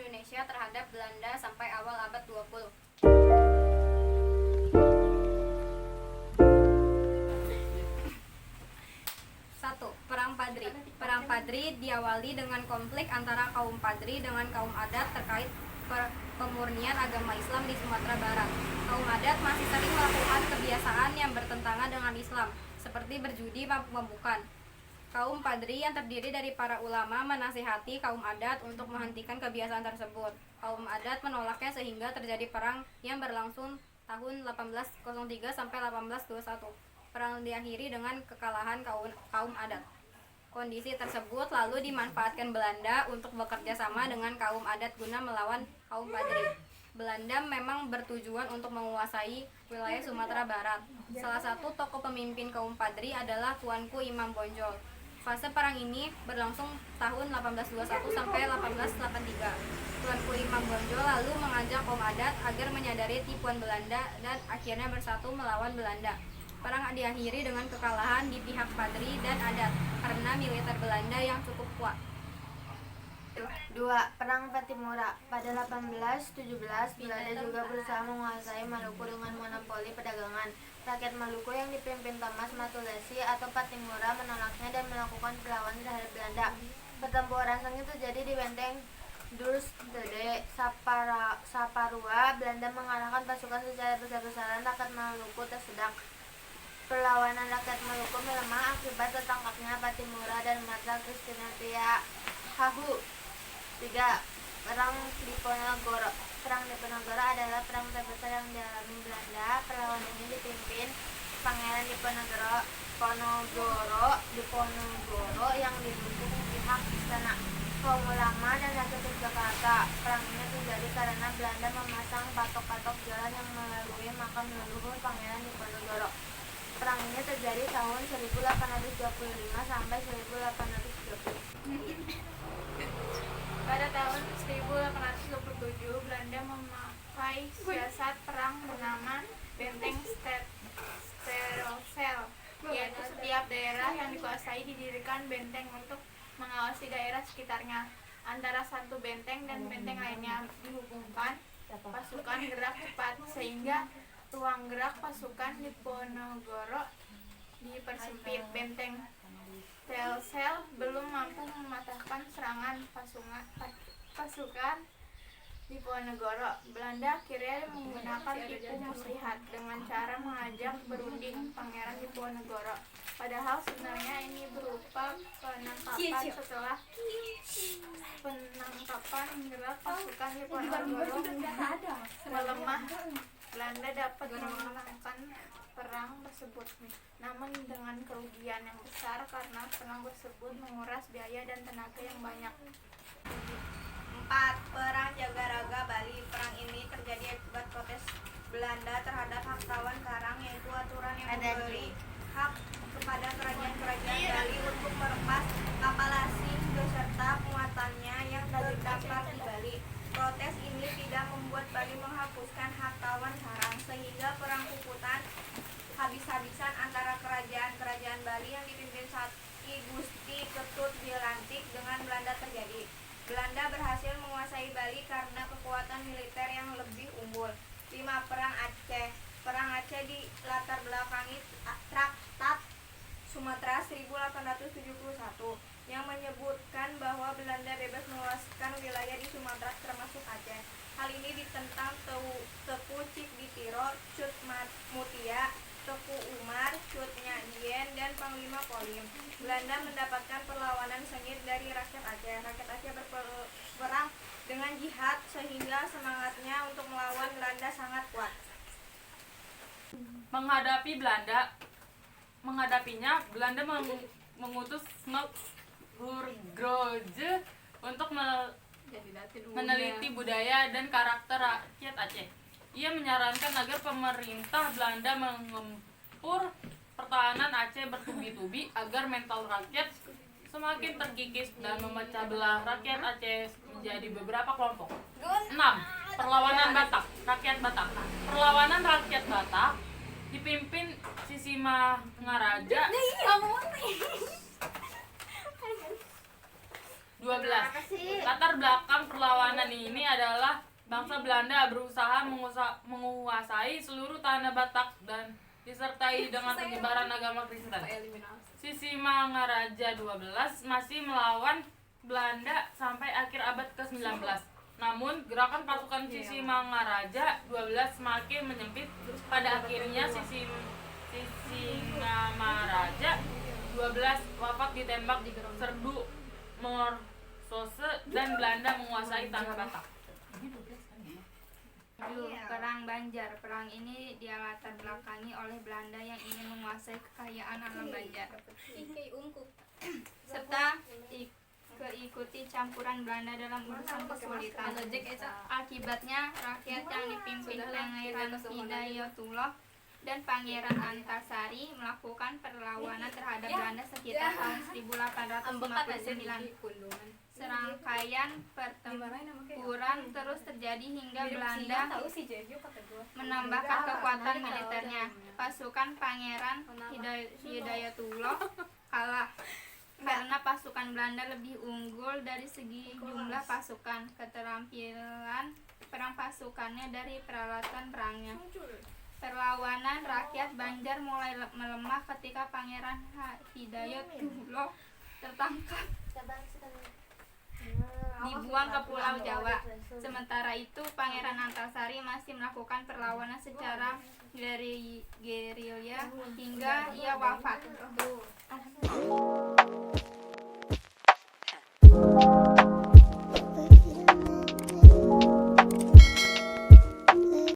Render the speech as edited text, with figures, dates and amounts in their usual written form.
Indonesia terhadap Belanda sampai awal abad 20. Satu, Perang Padri. Perang Padri diawali dengan konflik antara kaum Padri dengan kaum adat terkait pemurnian agama Islam di Sumatera Barat. Kaum adat masih sering melakukan kebiasaan yang bertentangan dengan Islam, seperti berjudi mabuk-mabukan. Kaum Padri yang terdiri dari para ulama menasihati kaum adat untuk menghentikan kebiasaan tersebut. Kaum adat menolaknya sehingga terjadi perang yang berlangsung tahun 1803 sampai 1821. Perang diakhiri dengan kekalahan kaum adat. Kondisi tersebut lalu dimanfaatkan Belanda untuk bekerja sama dengan kaum adat guna melawan kaum Padri. Belanda memang bertujuan untuk menguasai wilayah Sumatera Barat. Salah satu tokoh pemimpin kaum Padri adalah Tuanku Imam Bonjol. Fase perang ini berlangsung tahun 1821 sampai 1883. Tuanku Imam Bonjol lalu mengajak kaum adat agar menyadari tipuan Belanda dan akhirnya bersatu melawan Belanda. Perang diakhiri dengan kekalahan di pihak Padri dan adat karena militer Belanda yang cukup kuat. 2. Perang Patimura. Pada 1817, Belanda juga berusaha menguasai Maluku dengan monopoli perdagangan. Rakyat Maluku yang dipimpin Thomas Matulesi atau Patimura menolaknya dan melakukan perlawanan terhadap Belanda. Pertempuran sengit terjadi di benteng Durstede, Saparua. Belanda mengarahkan pasukan secara besar-besaran. Rakyat Maluku tersedak. Perlawanan rakyat Maluku melemah akibat tertangkapnya Patimura dan Matra Kristina Hahu. 3. Perang Diponegoro. Perang Diponegoro adalah perang terbesar yang dialami Belanda. Perlawanan ini dipimpin Pangeran Diponegoro yang didukung pihak istana, kaum ulama, dan rakyat Yogyakarta. Perang ini terjadi karena Belanda memasang patok-patok jalan yang melalui makam leluhur Pangeran Diponegoro. Perang ini terjadi tahun 1825 sampai 1830. Pada tahun 1827, Belanda memakai siasat perang bernama Benteng Stelsel, yaitu setiap daerah yang dikuasai didirikan benteng untuk mengawasi daerah sekitarnya. Antara satu benteng dan benteng lainnya dihubungkan pasukan gerak cepat, sehingga ruang gerak pasukan Diponegoro dipersempit. Benteng Stelsel belum mampu mematahkan serangan pasukan Diponegoro. Belanda akhirnya menggunakan tipu muslihat dengan cara mengajak berunding Pangeran Diponegoro. Padahal sebenarnya ini berupa penangkapan. Setelah penangkapan gerak pasukan Diponegoro melemah, Belanda dapat memenangkan perang tersebut, namun dengan kerugian yang besar karena perang tersebut menguras biaya dan tenaga yang banyak. 4. Perang Jagaraga Bali. Perang ini terjadi akibat protes Belanda terhadap hak tawan karang, yaitu aturan yang memberi hak kepada kerajaan-kerajaan Bali untuk merepas kapal asing beserta muatannya yang terdampar di Bali. Protes ini tidak membuat Bali menghapuskan hak tawan karang, sehingga perang kukutan habis-habisan antara kerajaan-kerajaan Bali yang dipimpin Ki Gusti Ketut Bilantik dengan Belanda terjadi. Belanda berhasil menguasai Bali karena kekuatan militer yang lebih unggul. 5. Perang Aceh. Perang Aceh dilatar belakangi Traktat Sumatera 1871 yang menyebutkan bahwa Belanda bebas meluaskan wilayah di Sumatera termasuk Aceh. Hal ini ditentang Teku Cikditiro, Cut Mutia, Teku Umar, Cut Nyadien, dan Panglima Polim. Belanda mendapatkan perlawanan sengit dari rakyat Aceh. Rakyat Aceh berperang dengan jihad sehingga semangatnya untuk melawan Belanda sangat kuat. Menghadapinya, Belanda mengutus Snok Hurgroje untuk meneliti budaya dan karakter rakyat Aceh. Ia menyarankan agar pemerintah Belanda mengempur pertahanan Aceh bertubi-tubi agar mental rakyat semakin terkikis dan memecah belah rakyat Aceh menjadi beberapa kelompok. 6. Perlawanan Batak, rakyat Batak. Perlawanan rakyat Batak dipimpin Sisimangaraja 12. Latar belakang perlawanan ini adalah bangsa Belanda berusaha menguasai seluruh tanah Batak dan disertai dengan penyebaran agama Kristen. Sisingamaraja 12 masih melawan Belanda sampai akhir abad ke-19. Namun, gerakan pasukan Sisingamaraja 12 semakin menyempit. Pada akhirnya Sisingamaraja 12 wafat ditembak serbu Mersose dan Belanda menguasai tanah Batak. Perang Banjar. Perang ini dilatar belakangi oleh Belanda yang ingin menguasai kekayaan alam Banjar serta ikuti campuran Belanda dalam urusan kesulitan. Akibatnya rakyat yang dipimpin Pangeran Hidayatullah dan Pangeran Antasari melakukan perlawanan terhadap Belanda sekitar tahun 1859. Serangkaian pertempuran terus terjadi hingga Belanda menambahkan kekuatan militernya. Pasukan Pangeran Hidayatullah kalah karena pasukan Belanda lebih unggul dari segi jumlah pasukan, keterampilan perang pasukannya dari peralatan perangnya. Perlawanan rakyat Banjar mulai melemah ketika Pangeran Hidayatullah tertangkap dibuang ke Pulau Jawa. Sementara itu Pangeran Antasari masih melakukan perlawanan secara gerilya hingga ia wafat.